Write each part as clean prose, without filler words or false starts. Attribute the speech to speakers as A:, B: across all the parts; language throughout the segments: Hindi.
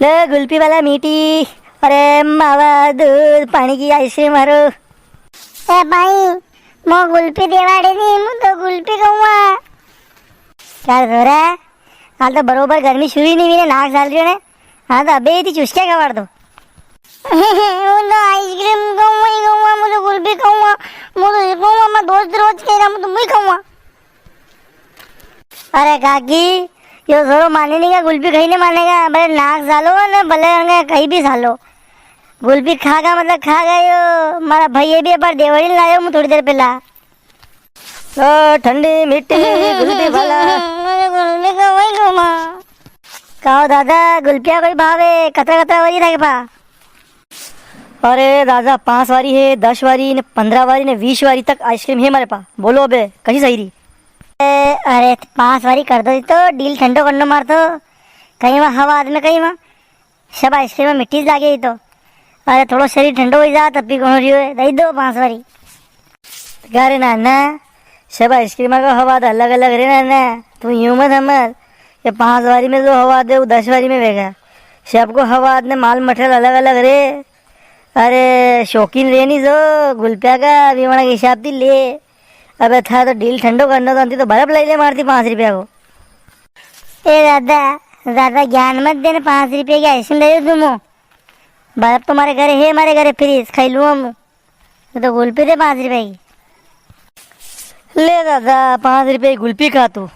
A: ले गुल्फी वाला मीठी, अरे मावा दूध पाणी की आईस्क्रीम मारो।
B: ए भाई मो गुल्फी देवाडे नहीं, मु तो गुल्फी खाऊंगा।
A: क्या हो रहा है? हाल तो बरोबर गर्मी शुरू ही नहीं हुई ने, नाक साल रही ने। हाँ तो अबे थी चुस्किया कबाड़ दो।
B: मु तो आइसक्रीम खाऊंगा ही खाऊंगा, मु तो गुल्फी खाऊंगा, मु तो ये खाऊंगा। मैं दोस्त रोज कह रहा, मु तो मुई खाऊंगा।
A: अरे काकी यो जोरो माने नहीं का, गुल्फी खाई नहीं मानेगा। भले नाक सालो ने भले कहीं भी सालो, गुल्फी खागा मतलब खा गयो। मारा भैया भी पर देवड़ी लायो मु थोड़ी देर पहला। ओ ठंडी मिट्टी गुल्फी वाला
B: मुझे गुल्फी खाऊंगा खाऊंगा।
A: कहो दादा गुल्फिया कोई भावे कतरा कतरा वारी था के पा? अरे दादा 5 वारी है, 10 वारी ने 15 वारी ने 20 वारी तक आइसक्रीम है हमारे पास। बोलो अबे कहीं सही रही? अरे 5 वारी कर दो तो डील ठंडो करनो मार तो कहीं वहाँ हवा आदमी कहीं वहाँ सब आइसक्रीम में मिट्टी लागे ही तो। अरे थोड़ा शरीर ठंडो हो जा तब भी कौन रही है, दई दो 5 वारी। अरे नाना सब आइसक्रीम का हवा अलग अलग रे नाना, तू यूं मत समझ। ये 5 वारी में जो हवा दे वो 10 वारी में वेगा। सबको हवा ने माल मटेरियल अलग अलग रे। अरे शौकीन रे नहीं जो गुल्फिया का विमाना के हिसाब थी ले। अबे था तो डील ठंडो करना तो बर्फ ले ले मारती 5 रुपया को।
B: ए दादा ज्यादा ज्ञान मत देने, 5 रुपये की आइसक्रीम दे दो तुम।
A: बर्फ तुम्हारे घर है, हमारे घर फ्रीज खाई लूँ हम तो गुल्फी दे 5 रुपये की। ले दादा 5 रुपये की गुल्फी खा तू।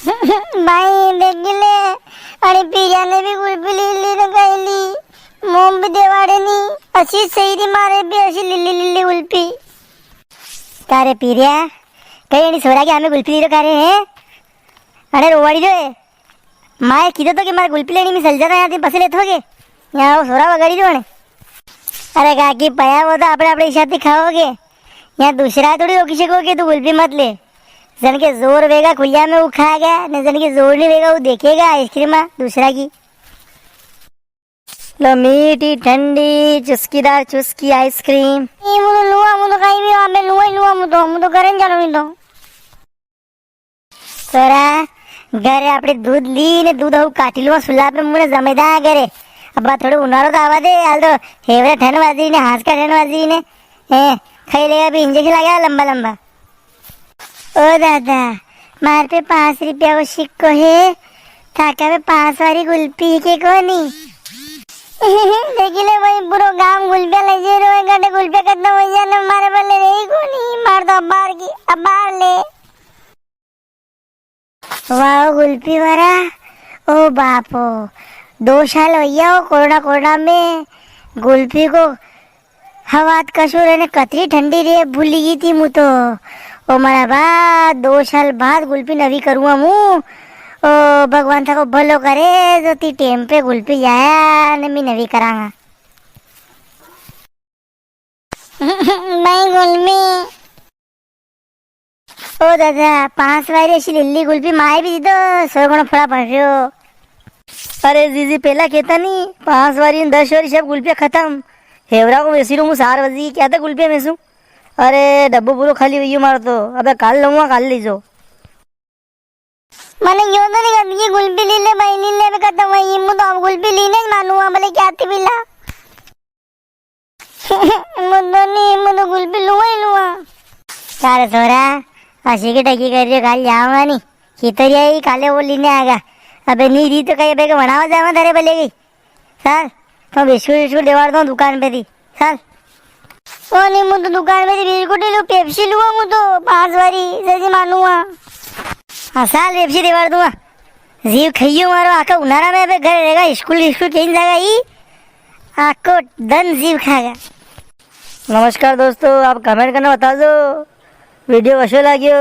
B: भाई देख ले, अरे पिया ने भी गुल्फी ली तो गईली, मोम भी देवाड़े नहीं अच्छी सही थी, मारे भी अच्छी लिल्ली लिल्ली गुल्फी।
A: कारे पीरिया कहीं नहीं सोरा के हमें गुल्फी ली तो करे हैं? अरे रोवाड़ी जो है माए किधर तो कि मारे गुल्फी लेनी में चल जाता यहाँ पसे लेते होगे यहाँ वो सोरा वगड़ी जो है। अरे काकी पया वो तो अपने अपने हिसाब से खाओगे, यहाँ दूसरा थोड़ी रोकी सकोगे। तू गुल्फी मत ले, जन के जोर वेगा खुलिया में वो खाएगा, न जन के जोर नहीं वेगा वो देखेगा आइसक्रीम दूसरा की। लो मीठी ठंडी चुस्कीदार चुस्की आइसक्रीम।
B: मुझे लुआ मुझे कहीं भी वहाँ पे लुआ ही लुआ मुझे करें चलो नहीं तो।
A: सोरा घरे आपने दूध ली ने दूध काटी लुआ सुला पे मुझे जमेदा करे। अब थोड़े उनारो तो आवा दे हाल तो हेवरे ठंड बाजी ने हाथ का ठंड बाजी ने खाई लेगा भी इंजेक्शन लगा लंबा लंबा।
B: ओ दादा मार पे 5 रुपया वो सिक्को है, थाका में 5 वाली गुल्फी के को नहीं। देखिले वही बुरो गांव गुल्फिया ले जे रो गड्ढे गुल्फिया कितना हो जाने मारे बल्ले रही को नहीं मार दो अब्बार की अब्बार ले। वाह गुल्फी वाला ओ बापो 2 साल हो गया कोरोना में गुल्फी को हवात कसूर ने कतरी ठंडी रे भूल गई थी मु तो। ओ मारा बाद 2 साल बाद गुल्फी नवी करूँगा मु। ओ भगवान था को भलो करे जो ती टेम पे गुल्फी जाया ने मैं नवी करांगा। मैं गुल्फी ओ दादा 5 वारी ऐसी लिल्ली गुल्फी माए भी दी तो 100 गुना फड़ा पड़ रही हो।
A: अरे जीजी पहला कहता नहीं 5 वारी 10 वारी सब गुल्फिया खत्म। हेवरा को वैसी रू 4 बजी क्या था गुल्फिया में सू। अरे डब्बू पूरा खाली हुई मार तो अबे काल लूंगा काल लीजो।
B: मैंने यो तो नहीं कहती गुल्फी ली ले भाई ली ले मैं कहता वही मु तो गुल्फी ली नहीं मानूंगा भले क्या आती बिल्ला। मुझे गुल्फी लूंगा ही लूंगा।
A: सारे सोरा हंसी की टकी कर रही हो, काल जाऊंगा नहीं खीतरिया ही काले वो लेने आएगा। अबे नहीं दी तो कहीं अबे के बनावा जावा धरे भले गई सर तो बिस्कुट विस्कुट देवाड़ दो दुकान पे थी सर।
B: ओ नहीं मु तो दुकान में बिस्कुट लू पेप्सी लूंगा मु तो 5 वारी जैसे मानूंगा।
A: हाँ साल पेप्सी देवाड़ दूंगा जीव खाइयो मारो आका उनारा में अबे घर रहेगा स्कूल कहीं जाएगा ही आपको दन जीव खाएगा। नमस्कार दोस्तों, आप कमेंट करना बता दो वीडियो कैसे लगियो।